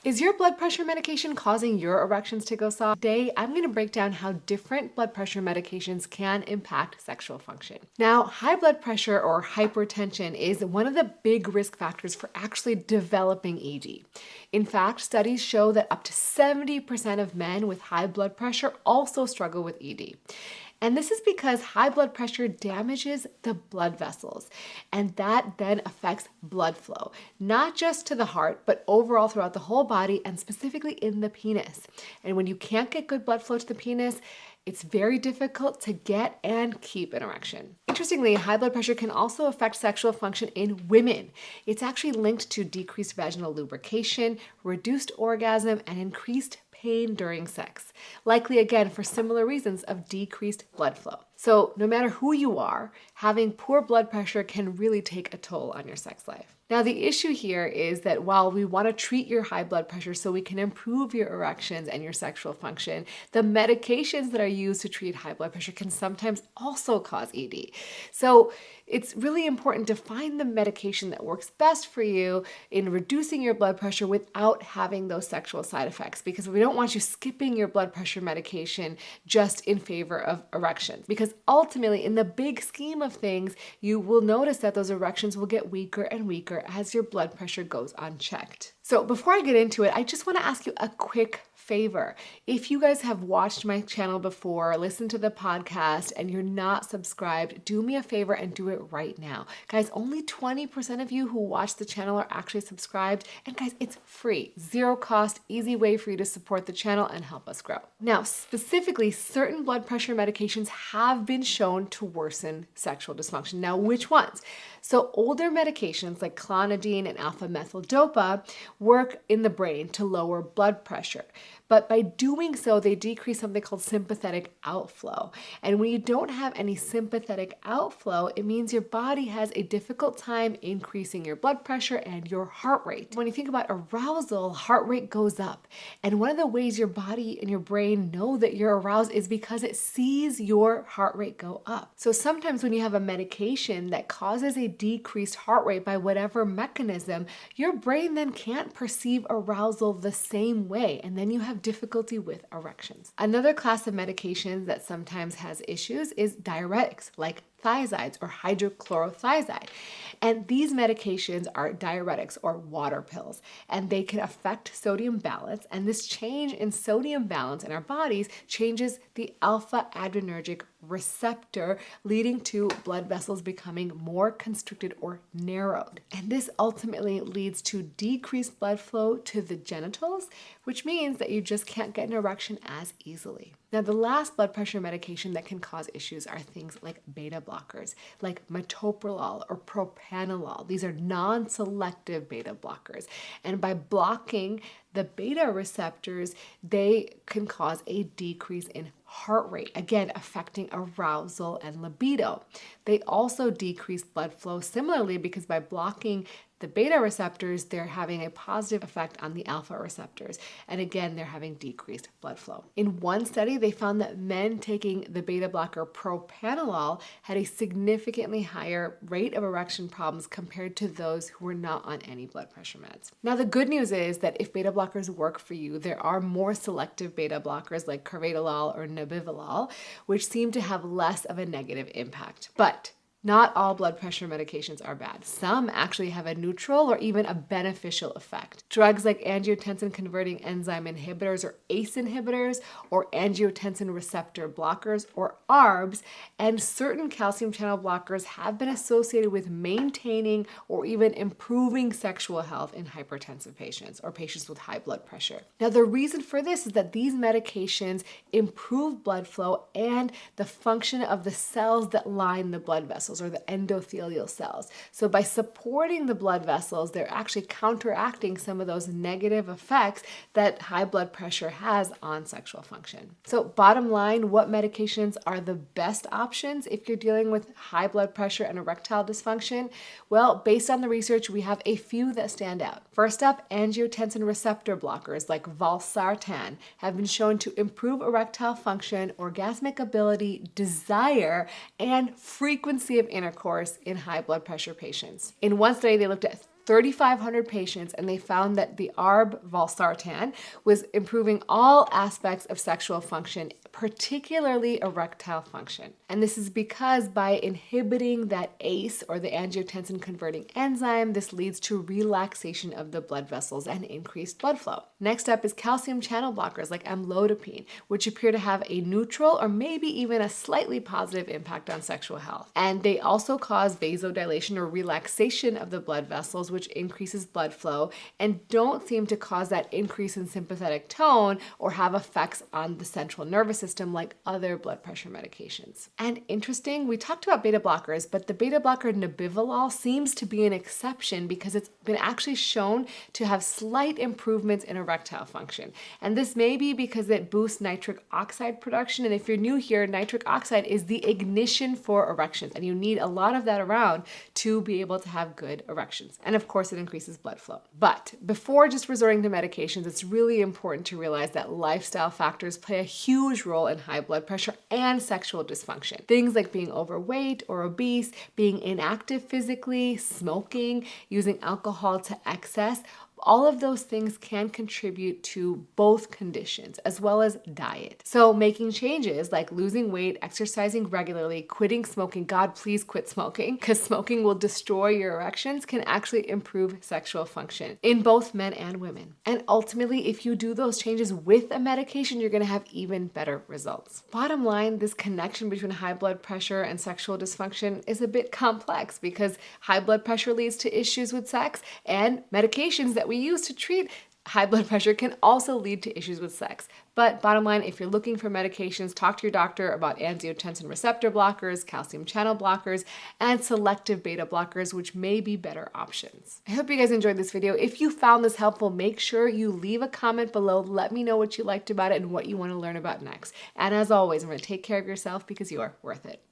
Is your blood pressure medication causing your erections to go soft? Today, I'm going to break down how different blood pressure medications can impact sexual function. Now, high blood pressure or hypertension is one of the big risk factors for actually developing ED. In fact, studies show that up to 70% of men with high blood pressure also struggle with ED. And this is because high blood pressure damages the blood vessels, and that then affects blood flow, not just to the heart, but overall throughout the whole body and specifically in the penis. And when you can't get good blood flow to the penis, it's very difficult to get and keep an erection. Interestingly, high blood pressure can also affect sexual function in women. It's actually linked to decreased vaginal lubrication, reduced orgasm, and increased pain during sex, likely again for similar reasons of decreased blood flow. So no matter who you are, having poor blood pressure can really take a toll on your sex life. Now the issue here is that while we want to treat your high blood pressure so we can improve your erections and your sexual function, the medications that are used to treat high blood pressure can sometimes also cause ED. So it's really important to find the medication that works best for you in reducing your blood pressure without having those sexual side effects, because we don't want you skipping your blood pressure medication just in favor of erections. Because ultimately, in the big scheme of things, you will notice that those erections will get weaker and weaker as your blood pressure goes unchecked. So before I get into it, I just want to ask you a quick favor. If you guys have watched my channel before, listened to the podcast, and you're not subscribed, do me a favor and do it right now. Guys, only 20% of you who watch the channel are actually subscribed. And guys, it's free, zero cost, easy way for you to support the channel and help us grow. Now, specifically, certain blood pressure medications have been shown to worsen sexual dysfunction. Now, which ones? So older medications like clonidine and alpha-methyl-dopa work in the brain to lower blood pressure. But by doing so, they decrease something called sympathetic outflow. And when you don't have any sympathetic outflow, it means your body has a difficult time increasing your blood pressure and your heart rate. When you think about arousal, heart rate goes up. And one of the ways your body and your brain know that you're aroused is because it sees your heart rate go up. So sometimes when you have a medication that causes a decreased heart rate by whatever mechanism, your brain then can't perceive arousal the same way. And then you have difficulty with erections. Another class of medications that sometimes has issues is diuretics, like thiazides or hydrochlorothiazide. And these medications are diuretics or water pills, and they can affect sodium balance. And this change in sodium balance in our bodies changes the alpha adrenergic receptor, leading to blood vessels becoming more constricted or narrowed. And this ultimately leads to decreased blood flow to the genitals, which means that you just can't get an erection as easily. Now, the last blood pressure medication that can cause issues are things like beta blockers, like metoprolol or propranolol. These are non-selective beta blockers. And by blocking the beta receptors, they can cause a decrease in heart rate, again, affecting arousal and libido. They also decrease blood flow similarly because by blocking the beta receptors, they're having a positive effect on the alpha receptors. And again, they're having decreased blood flow. In one study, they found that men taking the beta blocker propranolol had a significantly higher rate of erection problems compared to those who were not on any blood pressure meds. Now, the good news is that if beta blockers work for you, there are more selective beta blockers like carvedilol or nebivolol, which seem to have less of a negative impact. But not all blood pressure medications are bad. Some actually have a neutral or even a beneficial effect. Drugs like angiotensin-converting enzyme inhibitors or ACE inhibitors or angiotensin receptor blockers or ARBs and certain calcium channel blockers have been associated with maintaining or even improving sexual health in hypertensive patients or patients with high blood pressure. Now, the reason for this is that these medications improve blood flow and the function of the cells that line the blood vessels, or the endothelial cells. So by supporting the blood vessels, they're actually counteracting some of those negative effects that high blood pressure has on sexual function. So bottom line, what medications are the best options if you're dealing with high blood pressure and erectile dysfunction? Well, based on the research, we have a few that stand out. First up, angiotensin receptor blockers like valsartan have been shown to improve erectile function, orgasmic ability, desire, and frequency of intercourse in high blood pressure patients. In one study, they looked at 3,500 patients, and they found that the ARB valsartan was improving all aspects of sexual function, particularly erectile function. And this is because by inhibiting that ACE, or the angiotensin converting enzyme, this leads to relaxation of the blood vessels and increased blood flow. Next up is calcium channel blockers like amlodipine, which appear to have a neutral or maybe even a slightly positive impact on sexual health. And they also cause vasodilation or relaxation of the blood vessels, which increases blood flow, and don't seem to cause that increase in sympathetic tone or have effects on the central nervous system like other blood pressure medications. And interesting, we talked about beta blockers, but the beta blocker nebivolol seems to be an exception because it's been actually shown to have slight improvements in erectile function. And this may be because it boosts nitric oxide production. And if you're new here, nitric oxide is the ignition for erections, and you need a lot of that around to be able to have good erections. And of course, it increases blood flow. But before just resorting to medications, it's really important to realize that lifestyle factors play a huge role in high blood pressure and sexual dysfunction. Things like being overweight or obese, being inactive physically, smoking, using alcohol to excess, all of those things can contribute to both conditions, as well as diet. So making changes like losing weight, exercising regularly, quitting smoking, God, please quit smoking, because smoking will destroy your erections, can actually improve sexual function in both men and women. And ultimately, if you do those changes with a medication, you're gonna have even better results. Bottom line, this connection between high blood pressure and sexual dysfunction is a bit complex because high blood pressure leads to issues with sex, and medications that we use to treat high blood pressure can also lead to issues with sex. But bottom line, if you're looking for medications, talk to your doctor about angiotensin receptor blockers, calcium channel blockers, and selective beta blockers, which may be better options. I hope you guys enjoyed this video. If you found this helpful, make sure you leave a comment below. Let me know what you liked about it and what you want to learn about next. And as always, remember to take care of yourself because you are worth it.